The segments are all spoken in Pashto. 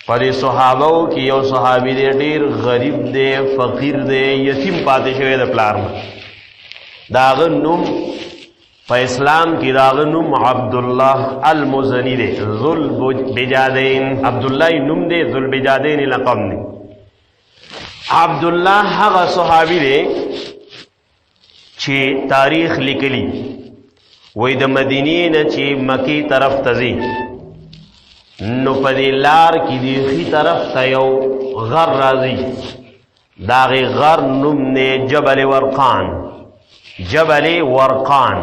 پدې صحابو کې یو صحابي دی ډېر غریب دی فقیر دی یتیم پاتې شوی د پلار نه داغه نوم په اسلام کې داغه نوم عبدالله المزنی دی ذوالبجادین عبدالله نوم دی ذوالبجادین لقب دی عبدالله هغه صحابي دی چې تاریخ لیکلی وای د مدینې نه چې مکی طرف ته ځي نو په دې لار کې دی خي طرف ته یو غر راځي داغه غر نوم نه جبل ورقان جبل ورقان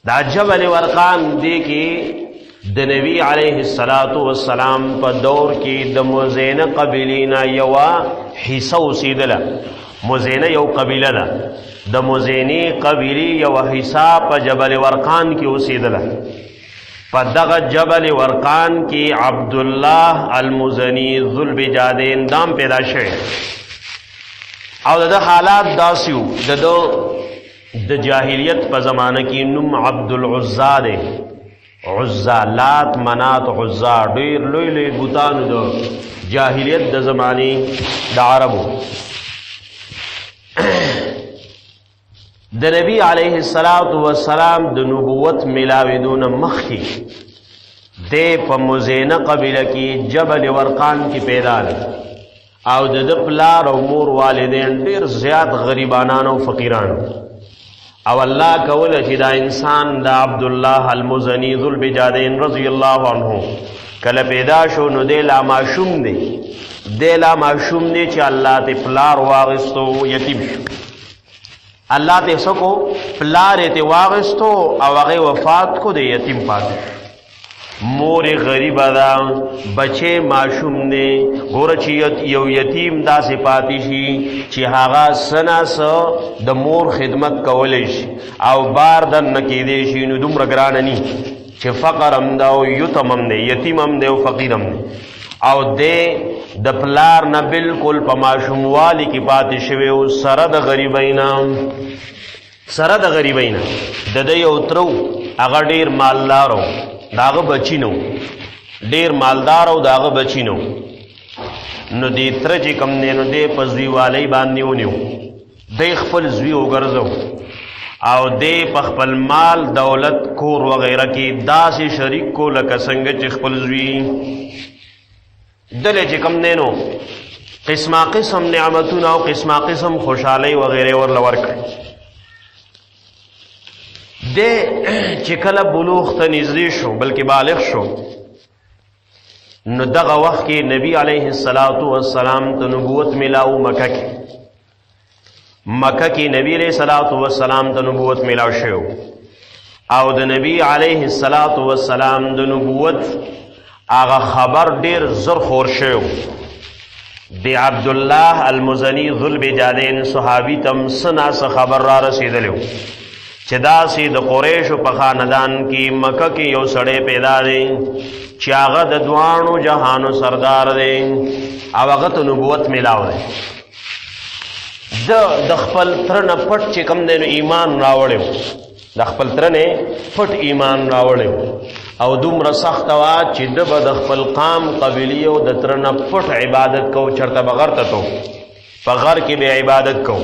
دا جبل ورقان دی کې د نبی علیه الصلاۃ والسلام په دور کې د مزینه قبیلینا یو حصہ اوسیدله مزینه یو قبیله ده د مزینی قبیلی یو حصہ په جبل ورقان کې اوسیدله په دغه جبل ورقان کې عبدالله المزنی ذوالبجادین دام پیدا شوی او د حالات داسیو د جاهلیت په زمانه کې نوم عبدالعزا دی عزا لات منات عزا ډیر لوی لوی بوتانو د جاهلیت د زمانه د عربو د نبی علیه الصلاۃ والسلام د نبوت ملاویدون مخکې د په مزینه قبیله کې جبل ورقان کې پیدا ده او د پلار او مور والدین ډیر زیات غریبانان او فقیران او الله کوله چې دا انسان د عبدالله المزنی ذوالبجادین رضی الله عنه کله پیدا شو نو د لا معشوم دی چې الله ته پلار واغستو یتیم شو الله ته سکو پلار ته واغستو او هغه وفات کو د یتیم پاتې مور غریب ده بچه معشوم دی ګور چې یو یتیم داسې پاتې شي چې هغه سناس د مور خدمت کولای شي او بار د نکیدې شي نو دومره ګران نه چې فقر هم دا او یتیم هم دی یتیم هم دی او فقیر هم دی او د پلار نه بالکل په ماشوموالي کې پاتې شوی او سره د غریبینا د دې یو ترو هغه ډیر مالدار او داغه بچی نو ډیر مالدار او داغه بچی نو نو دې تر چې کم نه نو دې پزوی والی باندې ونیو د خپل زوی وګرځو او دې په خپل مال دولت کور وغیرہ کې داسې شریک کو لکه څنګه چې خپل زوی دلې چې کم نه نو قسمه قسم نعمتونه او قسمه قسم خوشحالي وغیرہ ورل ورکړي د چې کله بلوغ ته نږدې شو بلکې بالغ شو نو دغه وخت کې نبی علیه الصلاۃ والسلام ته نبوت ملاو مکه کې نبی علیه الصلاۃ والسلام ته نبوت ملاو شو او د نبی علیه الصلاۃ والسلام د نبوت هغه خبر ډیر زر خور شو د عبدالله المزنی ذوالبجادین صحابي تم سنا خبر را رسیدلو چې داسې د قریشو په خاندان کې مکه کې یو سړی پیدا دی چې هغه د دوانو جهانو سردار دی او هغه ته نبوت ملاو دی د خپل تر نه پټ چې کم دی نو ایمان راوړی د خپل تر نه پټ ایمان راوړی او دومره سخت وا چې د خپل قام قبیلی او د تر نه پټ عبادت کو چرته بغیر ته تو په غر کې به عبادت کو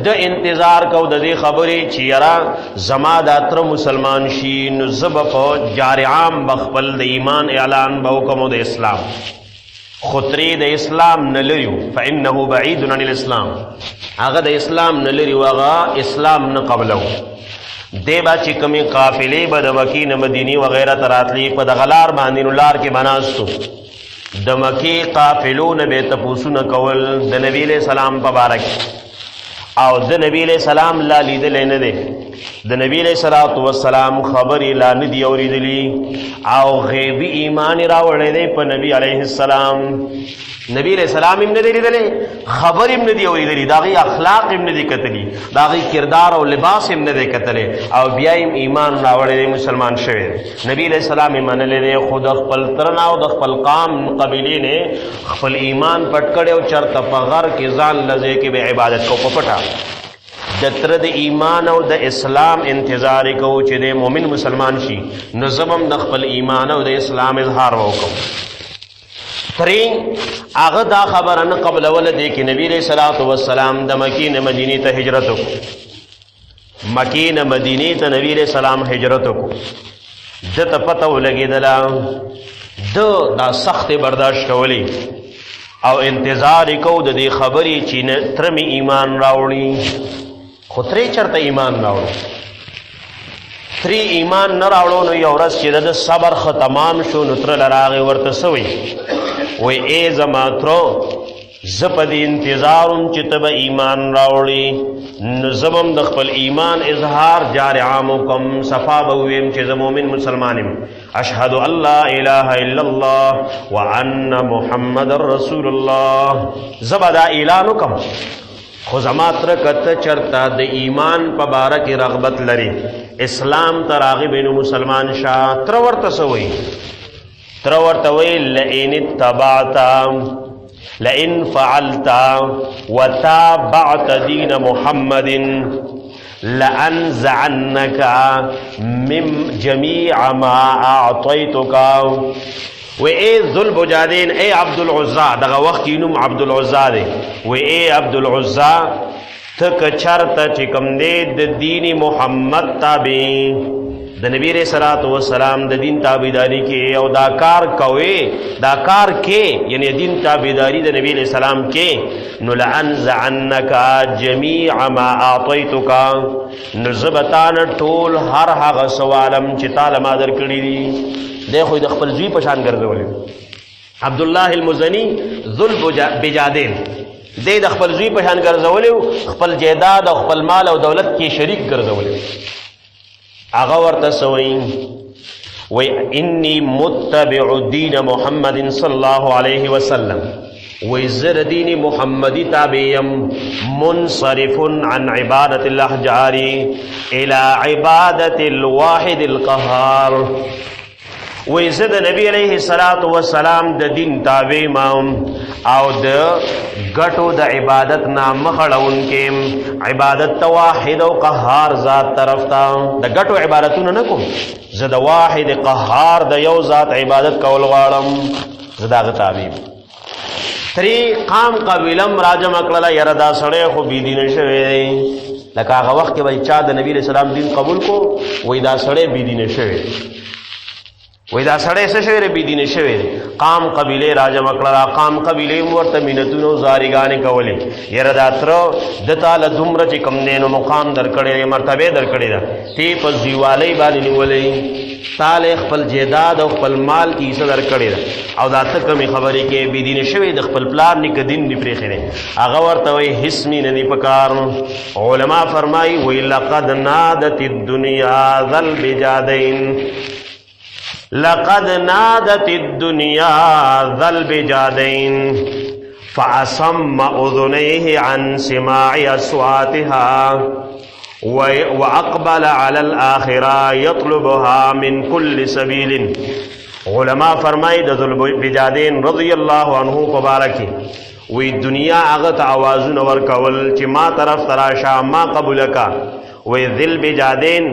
د انتظار کو د دې خبرې چې یرا زما د اتر مسلمان شي نو زب په جارعام بخبل د ایمان اعلان به حکم د اسلام خطری د اسلام نه لري فانه بعید عن الاسلام هغه د اسلام نه لري واغه اسلام نه قبلو دیبا چې کومې قافلې به د مکی نه مدینی وغیرہ تراتلی په د غلار باندې لار کې بناستو د مکی قافلون به تپوسونه کول د نبی له سلام مبارک او د نبی علیہ السلام لا لیدل نه دی د نبی علیہ الصلوۃ والسلام خبر لا نه دی اوریدلی او غیبی ایمان راوړی دی په نبی علیہ السلام نبی علیہ السلام هم نه دی لیدل خبر هم نه دی اوریدلی داغي اخلاق هم نه دی کتلی داغي کردار او لباس هم نه دی کتلی او بیا هم ایمان راوړی دی مسلمان شوی نبی علیہ السلام ایمان لري خود خپل ترنا او د خپل قام قبیله نه خپل ایمان پټ کړي او چرته په غر کې ځان لږه کې به عبادت کو پټا د تر د ایمان او د اسلام انتظار کو چې د مؤمن مسلمان شي نو زبم د خپل ایمان او د اسلام اظهار وکړو. ترې هغه دا خبره نه قبل ول دی کې نبی علیہ الصلوۃ والسلام د مکی نه مدینه ته هجرت وکړو. مکی نه مدینه ته نبی علیہ السلام هجرت وکړو. دته پته ولګېدله دا سخت برداشت کولی او انتظار کو د دې خبرې چې تر می ایمان راوړي، خو ترې چرته ایمان راوړو. ترې ایمان نه راوړو نو یو ورځ چې د صبر ختمام شو نو تر لراغې ورته سوی وی ای زما ترو زه په دې انتظارم چې ته به ایمان راوړي نو زبم د خپل ایمان اظهار جار عام کم صفا به ویم چې زه مؤمن مسلمان یم. اشهد ان لا اله الا الله وان محمد رسول الله. زبا دا اعلان وکم خو زما تر کته چرته د ایمان په باره کې رغبت لري، اسلام ته راغب نو مسلمان شاه. تر ورته سوی تر ورته وی لئن اتبعت لئن فعلت وتابعت دین محمد لأنزعنك من جميع ما اعطيتك. و اے ذوالبجادین اے عبدالعزا، دغه وخت نوم عبدالعزا دی، و اے عبدالعزا تک چرته چې کوم دی د دین محمد تابع د نبی علیہ الصلوۃ والسلام د دین تابعداری کې او دا کار کوي، دا کار کې یعنی دین تابعداری د نبی علیہ السلام کې نو لأنزعنك جميع ما اعطيتك نو زبتان ټول هر هغه سوالم چې تعالی ما درکړي دي. دی خو د خپل زوی په شان ګرځولې عبد الله المزنی ذوالبجادین دی د خپل زوی په شان ګرځولې، خپل جیداد او خپل مال او دولت کې شریک ګرځولې. هغه ورته سوی وی انی متبع دین محمد صلی الله علیه وسلم، وی زر دین محمدی تابعیم منصرف عن عبادت الاحجار الى عبادت الواحد القهار. وی زد نبی علیہ الصلوۃ والسلام د دین تابع مام او د غټو د عبادت نام مخړون کې عبادت واحد او قهار ذات طرف تا د غټو عبادتونه نه کوم، زد واحد قهار د یو ذات عبادت کول غواړم، زدا غتابی. تری قام قبیلم راجم اکړه یره دا سړی خو بی دین شوی دی، لکه هغه وخت کې وای چا د نبی علیہ السلام دین قبول کو وای دا سړی بی دین شوی، وی دا سړی څه شوی بی دین شوی. قام قبیله راجم کړه، قام قبیله ورته مینتونو زاریګانې کولې، یره دا تر د تعالی دومره چې کم دینو مقام درکړې مرتبه درکړې ده تی په زیوالۍ باندې نیولې، تعالی خپل جیداد او خپل مال کی حصہ درکړې ده او دا ته کمی خبرې کې بی دین شوی د خپل پلار نه کدین دی پرې خره. هغه ورته وی حسمی نه دی پکار. علما فرمایي وی لقد نادت الدنيا ذل بجادین، لقد نادت الدنيا ذا البجادين فأصم أذنيه عن سماع أصواتها وأقبل على الآخرة يطلبها من كل سبيل. علماء فرمائے ذو البجادين رضی اللہ عنہ مبارکی وی دنیا اغت آوازون ورکول چی ما طرف تراشا ما قبولکا. وی ذل بجادین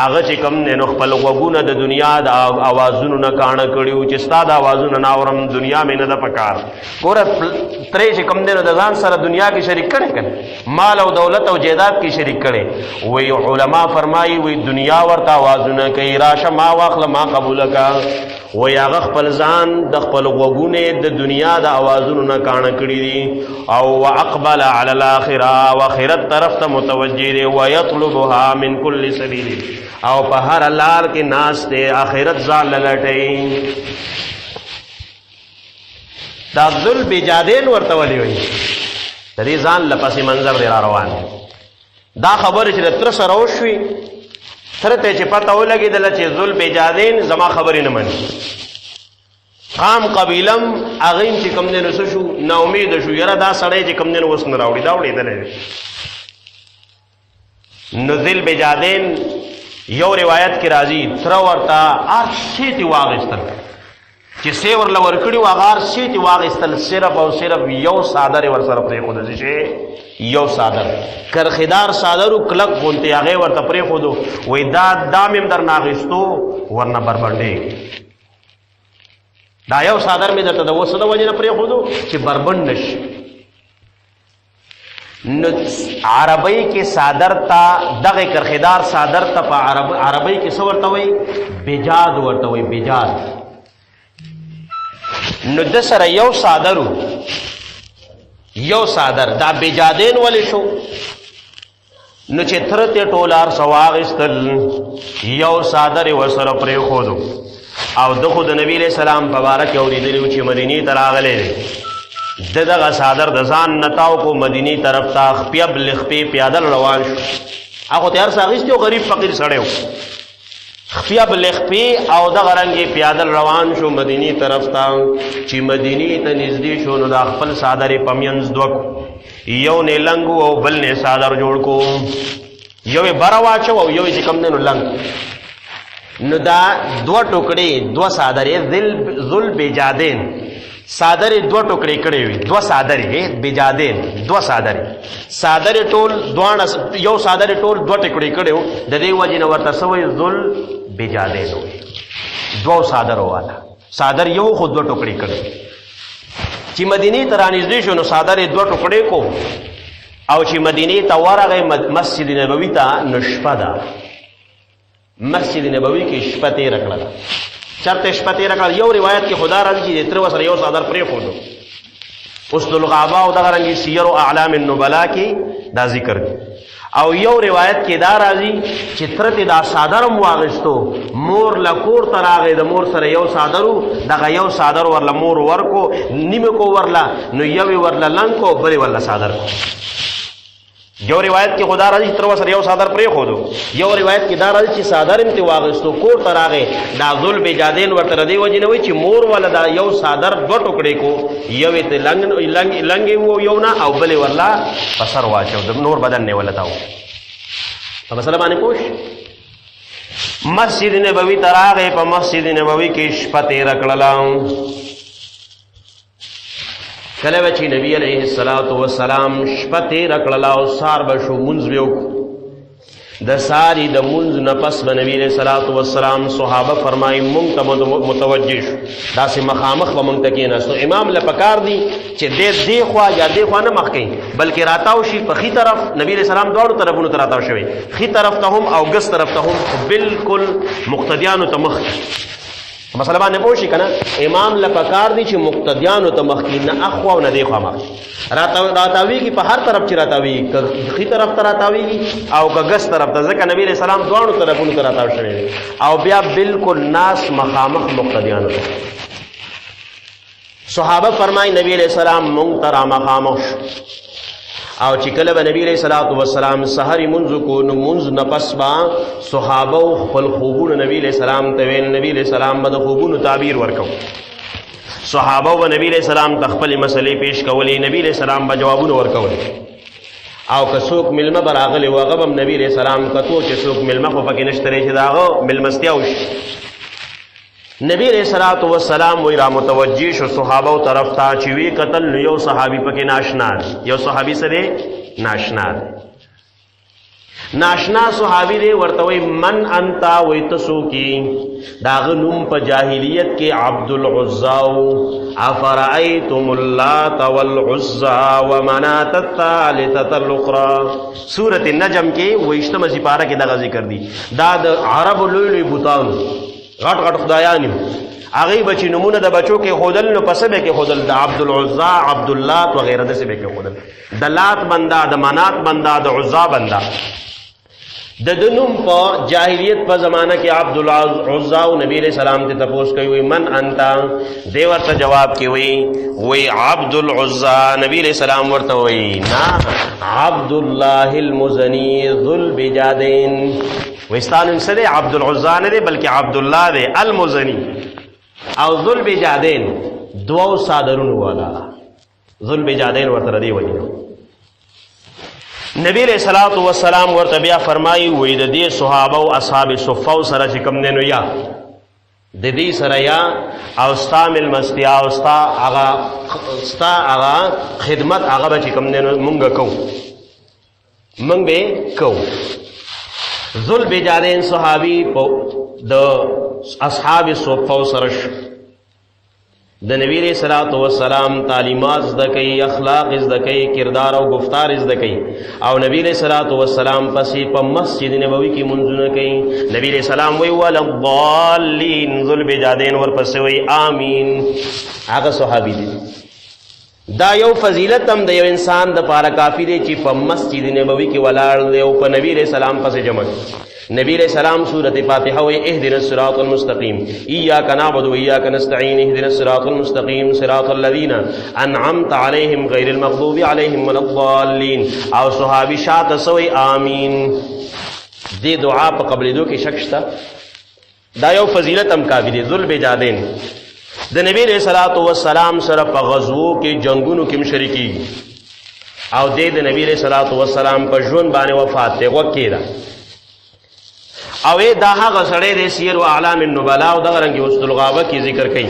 آغا چی کم نے نخپل غوگون دا دنیا دا آوازونو نکانا کریو چی ستا دا آوازونو ناورم دنیا میں ندا پکار کورا ترے چی کم دے نو دزان سر دنیا کی شریک کرے کن مال او دولت او جیداد کی شریک کرے. وی علماء فرمائی وی دنیا ورطا آوازونو کئی راشا ما واخل ما قبولکا. وی آغا خپل ځان د خپل غوګونه د دنیا د اوازونو نه کاڼه کړي دي او واقبل علی الاخره واخرت طرف ته متوجه دی ويطلبها من كل سبیل او په هر لار کې ناس ته اخرت ځان لټي. دا ذل بجادین ورته ولي وي د دې ځان لپسې منظر دی را روان. دا خبره چې تر سره وشوي تر ته چې پته ولګېدل چې ذل بجادین زما خبرې نه مني. قام قبیلم هغه چې کوم دین وسو شو نا امید شو یره دا سړی چې کوم دین وس نه راوړي دا وړېدل. نو ذل بجادین یو روایت کې راځي تر ورته اچې تی واغستل چې چې سی ورله ورکړي و هغه سی چې واخیستل صرف او صرف یو څادر یې ورسره پرېښودو چې یو څادر کرخیدار څادر و کلک غوندې هغې ورته پرېښودو وایي دا مې هم درنه اخیستو ورنه بربنډېږي دا یو څادر مې درته د اوس د وجې نه پرېښودو چې بربنډ نه شي. نو عربی کې صادر تا دغه کرخیدار صادر تا په عربی کې څه ورته وایي بجاد ورته وایي بجاد. نو د سره یو صادرو یو صادر دا بجادین ولی شو نو چې ترته ټولار سواغستل یو صادر وسره پرېښودو او د خود نبی علیہ السلام مبارک اوریدلی چې مدینی ته راغلی دغه صادر د ځان نتاو کو مدینی طرف ته خپې بلخپې پیادل روان شو. هغه تیار ساغیستو غریب فقیر سړیو خپې بلخپې او دغه رنګې پیادل روان شو مدینی طرف ته. چې مدینی ته نږدې شو نو د خپل صادر په منځ دوه یو نه لنګ او بل نه صادر جوړ کو یو یې بره واچو او یو یې کم نه نو لنګ. نو دا دوه ټوکړې دوه صادرې ذل بجادین صادرې دوه ټوکړې کړې وي دوه صادرې بجادین دوه صادرې ټول دوه یو صادرې ټول دوه ټوکړې کړې وو د دې وجې نه ورته سوی ذل بجادین وي دوه صادرو والا صادر یو خو دوه ټوکړې کړې. چې مدینې ته رانږدې شو نو صادرې دوه ټوکړې کو او چې مدینې ته ورغی مسجد نبوي ته نو شپه ده مسجد نبوي کې شپه تېره کړله. چرته شپه تېره کړله یو روایت کې خدا راځي چې د تره ورسره یو صادر پرېښودو. اسد الغابا او دغه رنګې سیر و اعلام النبلا کې دا ذکر دی. او یو روایت کې دا راځي چې تره ته دا صادر هم واغېستو مور له کور ته راغی د مور سره یو صادر و دغه یو صادر ورله مور ورکو نیمه کو ورله نو یو یې ورله لنګ کو بلې ورله صادر کو. یو روایت کې خدا راځي تر وسره یو صادر پرېښودو یو روایت کې دا راځي چې صادر هم ترې واغېستو کور ته راغی دا ذل بجادین ورته د دې وجې نه وایي چې مور والا دا یو صادر دوه ټوکړې کو یو یې ته لنګې وو یو نه او بلې ورله په سر واچو د نور بدن نه ولته و. په مسله باندې پوه مسجد نبوي ته راغی په مسجد نبوي کې شپه تېره کړله. کله به چې نبی علیه السلام شپه تېره کړله او سار به شو مونځ به وکړو د ساري د مونځ نه پس به نبی علیه السلام صحابه فرمایي مونږ ته متوجه شو داسې مخامخ به مونږ ته کېناستو. امام له پکار دی چې دې خوا یا دې خوا نه مخ کوي بلکې راتاو شي په ښي طرف نبی علیه السلام دواړو طرفونو ته راتاو شوی ښي طرف ته هم او ګس طرف ته هم بالکل مقتدیانو ته مخ مسله باندې پوه شي که نه. امام له پکار دی چې مقتدیانو ته مخ کړي نه اخوا او نه دې خوا مخ راتاویږي په هر طرف چې راتاویږي که ښي طرف ته راتاویږي او که ګس طرف ته ځکه نبی علیه السلام دواړو طرفونو ته راتاو شوی دی او بیا بالکل ناس مخامخ مقتدیانو ته. صحابه فرمایي نبی علیه السلام مونږ ته رامخامخ شو او چې کله به نبی علیه السلام سحري مونځ کو نو مونځ نه پس به صحابه خپل خوبونه نبی علیه السلام ته ویل نبی علیه السلام به د خوبونو تعبیر ورکو صحابه به نبی علیه السلام ته خپلې مسلې پیش کولې نبی علیه السلام به جوابونه ورکولې او که څوک مېلمه به راغلی و هغه به هم نبی علیه السلام کتو چې څوک مېلمه خو پکې نشته دی چې د هغه مېلمستیا وشي. نبی علیہ السلام وی را متوجی شو صحابه طرف تا چې وی قتل نو یو صحابي پکې ناشنا یو صحابي سره ناشنا صحابي دی ورته وی من انتا وی تسو کی داغه نوم په جاهلیت کې عبد العزا افرایتم اللات والعزا ومنات الثالثه الاخرى سوره النجم کې وېشتمه سپاره کې دغه ذکر دی. دا د عرب لوی بوتان غټ غټ خدایان هغه بچی نمونه د بچو کې خودل نو پسې به کې خودل د عبد العزا عبد اللات وغیرہ د څه به کې خودل د لات بندا د منات بندا د عزا بندا د دنوم په جاهلیت په زمانہ کې عبد العزا او نبی علیہ السلام ته تپوس کوي من انت دی ورته جواب کوي وی عبد العزا نبی علیہ السلام ورته وی نا عبد الله المزنی ذل بجادین وستان سره عبد العزا نه دی بلکې عبد الله دی المزنی او ذل بجادین دوو صادرون والا ذل بجادین ورته دی وایي. نبی علیہ السلام ورته بیا فرمایي وې د دې صحابه او اصحاب صفه سره چې کوم دینو یا د دې سره یا او ستا ملمستیا او ستا هغه خدمت هغه به چې کوم دی نو مونږ به کوو. ذوالبجادین صحابي د اصحاب صفو سره د نبی علیہ الصلوۃ والسلام تعلیمات زده کوي، اخلاق زده کوي، کردار او گفتار زده کوي، او نبی علیہ الصلوۃ والسلام پسې په مسجد نبوي کې منځونه کوي. نبی علیہ السلام وی ولا الضالین، ذوالبجادین ورپسې وی آمین. هغه صحابي دي. دا یو فضیلت هم د یو انسان د پاره کافی دی چې په مسجد نبوي کې ولاړ دی او په نبی علیہ السلام پسې جمع. نبی علیہ السلام سورۃ فاتحہ وی اهدنا الصراط المستقیم، ایاک نعبد و ایاک نستعین، اهدنا الصراط المستقیم صراط الذین انعمت علیہم غیر المغضوب علیہم ولا الضالین. او صحابی شاته سوی آمین. دې دعا په قبلېدو کې شک شته. دا یو فضیلت هم کافی دی. ذوالبجادین د نبی علیہ الصلوۃ والسلام سره په غزوو کې جنگونو کې مشرکی او د نبی علیہ الصلوۃ والسلام په ژوند باندې وفات دی وکیدا. او دا هغه سړی د سیر و اعلام النبلاء او دغه رنګ وسط الغابه کې ذکر کوي.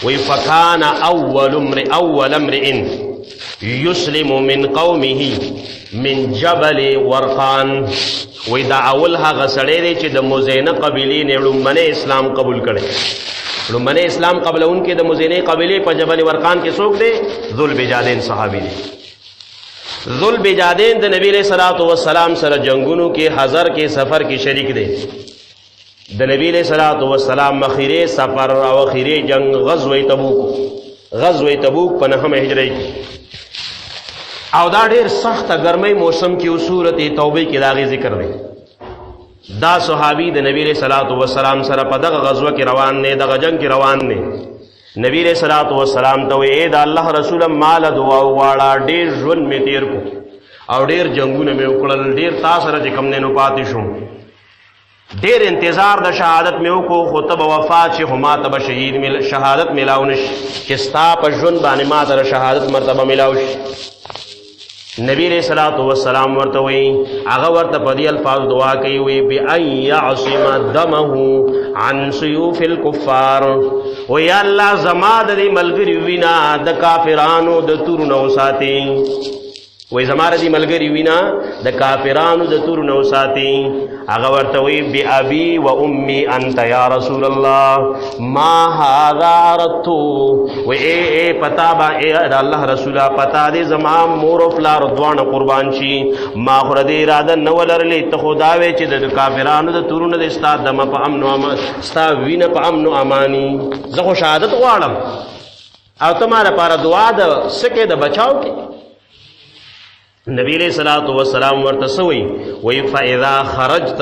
وی فکان اول امرئ یسلم من قومه من جبل ورقان. وی دا اول هغه سړی دی چې د مزینه قبیلې نه لومړی اسلام قبول کړي. لومړی اسلام قبلونکي د مزینه قبیلې په جبل ورقان کې څوک دی؟ ذوالبجادین صحابي دی. ذوالبجادین د نبی علیہ الصلوۃ والسلام سره جنگونو کې حضر کې سفر کې شریک دی. د نبی علیہ الصلوۃ والسلام مخیره سفر او اخیره جنگ غزوه تبوک په 9 هجری کې او دا ډیر سخت ګرمۍ موسم کې او سورۃ توبه کې داغه ذکر دی. دا صحابي د نبی علیہ الصلوۃ والسلام سره په دغه غزوه کې روان نه، دغه جنگ کې روان نه. نبی علیہ الصلوۃ والسلام ته وی دا الله رسول مال دعا واړه ډیر ژوند می تیر کو او ډیر جنگونه می وکړل، ډیر تاسو سره کوم نه نو پاتې شو، ډیر انتظار د شهادت می وکړو، خو ته وفات شي، خو ما ته شهید مل شهادت ملاونش چې ستا په ژوند باندې ما ته شهادت مرتبه ملاوش. نبی علیہ الصلوۃ والسلام ورته وی هغه ورته په دې الفاظ دعا کوي وی بأن يعصم دمه عن سيوف الكفار. و یا الله زما د ملګری وینا د کافرانو د تورونو ساتي. وی زما د ملګری وینا د کافرانو د تورونو ساتي. هغه ورته وی بأبي وأمي انت یا رسول الله ما هذا اردت. و اے پتا با اے الله رسولا پتا دې زما مور او پلار دوانه قربان شي، ما خور دې اراده نو لرلې ته خدا وی چې د کافرانو د تورونو د استاد دم په امن او امان ستا وینه په امن او امانی زه خو شهادت غواړم او تمہاره لپاره دعا د سکه د بچاو کې. نبی علیہ الصلوۃ والسلام ورته سوئی وی فاذا خرجت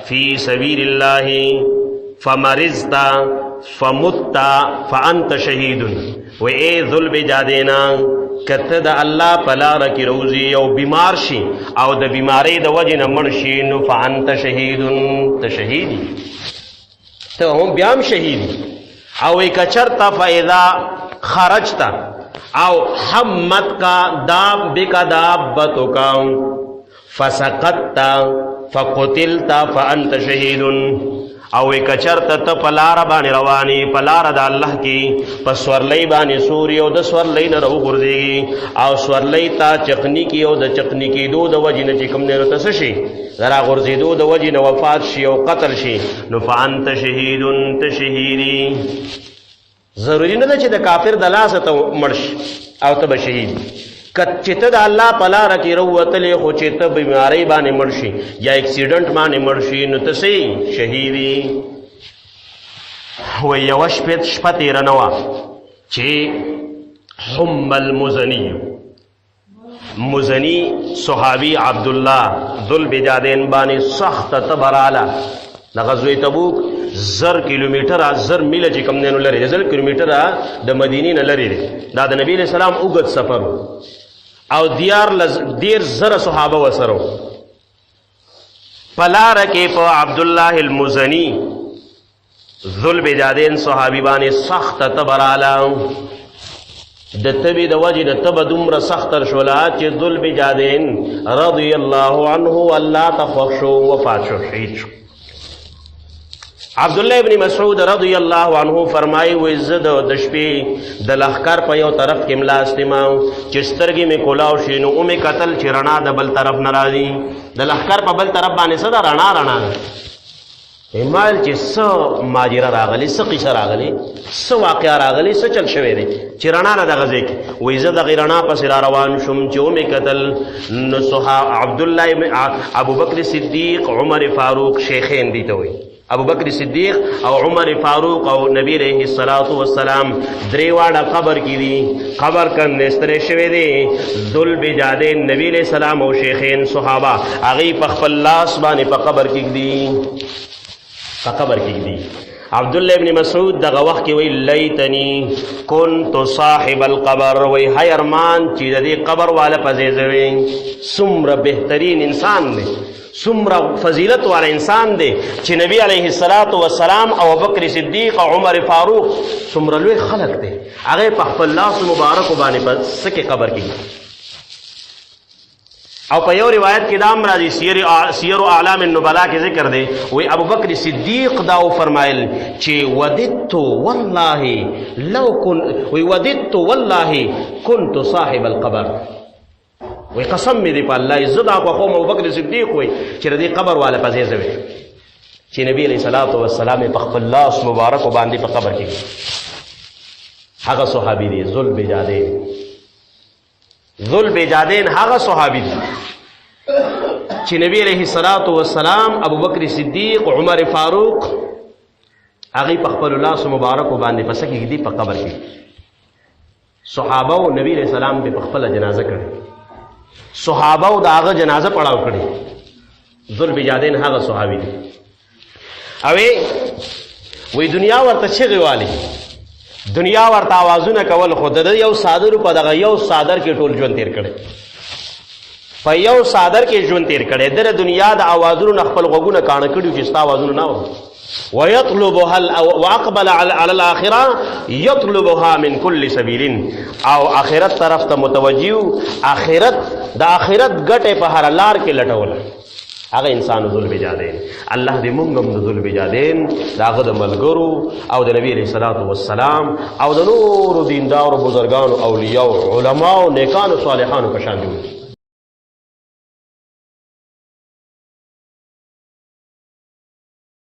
فی سبیل اللہ فمرضت فمت فانت شہید. و اے ذوالبجادینا کته د الله پلار کی روزی او بیمار شي او د بیماری د وجه نه مړ شي نو فانت شهید، ته شهید ته هم بیام شهید. او کچرتا فاذا خرجت او حمت کا داب بکا دابتو کا فسقطت فقتلت فانت شهید. او کچرت ته پلار باندې رواني پلار د الله کی پسورلې باندې سوري او د سورلې نه رو ګرځي او سورلې تا چقنی کی او د چقنی کی دو د وجنه چې کوم نه رته شي زرا ګرځي دو د وجنه وفات شي او قتل شي نو فانت شهید، ته شهیدی. ضروری نه چې د کافر د لاس ته مرش او ته شهید چې ته د الله پلا رکی روتلې خو چې ته بیماری باندې مرشي یا اکسیډنټ باندې مرشي نو ته سي شهیدی. و یو شپه تیره نه وه چې حم المزنی صحابي عبدالله ذوالبجادین باندې سخت تبراله د غزوه تبوک 1000 کیلومتر 1000 میل چې کوم نه لري 1000 کیلومتر د مدینې نه لري. دا د نبی علیہ السلام اوږد سفر او دیر زر صحابه وسرو پلار کې په عبد الله المزنی ذوالبجادین صحابي باندې سخت تبراله د تبي د وجه د تب دومره سخت شولات چې ذوالبجادین رضی الله عنه الله تخشو وفات شو شهید شو. عبداللہ ابن مسعود رضی اللہ عنہ فرمائی و عزت د شپې د لخکر په یو طرف کې ملاستما چې سترګې مې کولاو شي نو او مې قتل چې رڼا د بل طرف نه راځي د لخکر په بل طرف باندې څه ده رڼا ایمال چې څه ماجره راغلی څه قصه راغلی څه واقعه راغلی څه چل شوی دی چې رڼا نه دغه ځای کې وایي زه دغې رڼا پسې را روان شوم چې او مې قتل نو عبدالله ابوبکر صدیق عمر فاروق شیخین دي ته وایي ابو بکر صدیق او عمر فاروق او نبی علیہ الصلوۃ والسلام دریواڑا قبر کی دی قبر کن نستر شوی دی ذل بجادین نبی علیہ السلام او شیخین صحابہ اغي په خپل لاس باندې په قبر کې دی په قبر کې دی عبداللہ ابن مسعود دغه وخت کې وی لیتنی كنت صاحب القبر وی هی ارمان چې د دې قبر والا پځې زوی څومره بهترین انسان دی څومره فضیلت والا انسان دی چې نبی علیہ الصلوۃ والسلام او ابوبکر صدیق او عمر فاروق څومره لوی خلق دی هغه په خپل لاس مبارک باندې په سکه قبر کې او په یو روایت کې دام راځي سیر اعلام النبلاء کې ذکر دی وی ابوبکر صدیق دا فرمایل چې وددت والله لو كنت وی وددت والله كنت صاحب القبر وی قسم می دی په الله عزت اپ خو ابوبکر صدیق وی چې دې قبر والا پځې زوي چې نبی علیہ الصلوۃ والسلام په خپل لاس مبارک باندې په قبر کې هغه صحابي دی ذل بجادین ذل بجادین هغه صحابي دی چې نبی علیہ الصلوۃ والسلام ابوبکر صدیق عمر فاروق هغه په خپل لاس مبارک باندې پس کې دی په قبر کې صحابه او نبی علیہ السلام په خپل جنازه کړي صحابه او داغه جنازه پڑھاو کړي ذل بجادین هغه صحابي دي اوی وی دنیا ورته چغې والی دنیا ورته आवाजونه کول خو د یو صادر په دغه یو صادر کې ټول ژوند تیر کړي په یو صادر کې ژوند تیر کړي د دنیا د आवाजونو خپل غوګونه کانه کړي چې ستا आवाजونه نه و ويطلبها واقبل على الاخره يطلبها من كل سبيل او اخرت طرف ته متوجه اخرت د اخرت ګټه په هر لار کې لټول هغه انسان ذل بجادین الله دې مونږ هم ذل بجادین داغه د ملګرو او د نبی رسول الله والسلام او د نور دیندار بزرګانو اولیاء او علما او نیکانو صالحانو په شان دي